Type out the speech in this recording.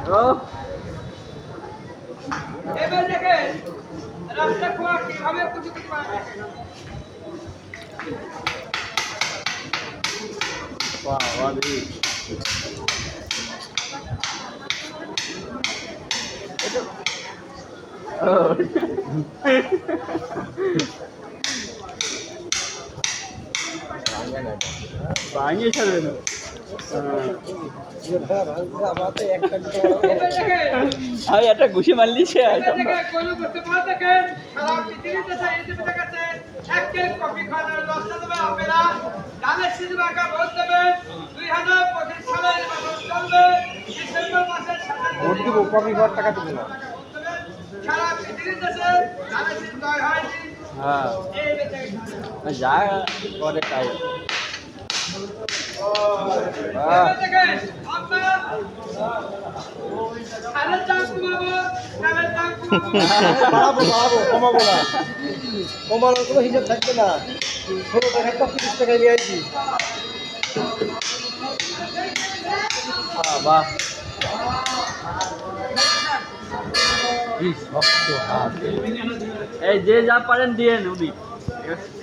ও এবার দেখেন রাস্তা খোয়া কিভাবে কুচি কুচি বানায় বাবা রে এটা ও ভাঙিয়ে ছাড়বে না এবার দেখেন আমি একটা ঘুষি মারলি সে এবার দেখেন কোন করতে পারে দেখেন সারা পৃথিবীতে এই যে কাছে এক কেজি কফি খাওয়ানোর দশটা দেবে আপনারা ধানের শীত মাখা ভোট দেবেন 2025 সালে নির্বাচন চলবে ডিসেম্বর মাসের ভোট দিব কপি খাওয়ার টাকা দেবো না সারা পৃথিবীতে ধানের শীত জয় হয়নি হ্যাঁ এই দেখেন যা করে তাই এবার দেখেন আপনারা সারের দাম কমাবো চালের দাম কমাবো বাড়াবো কমাবো না কমানোর কোনো হিসাব থাকবে না 16 টাকা 30 টাকায় নিয়ে আসি বাবা কি শক্ত হাত এই যে যা পারেন দিয়েন উনি ঠিক আছে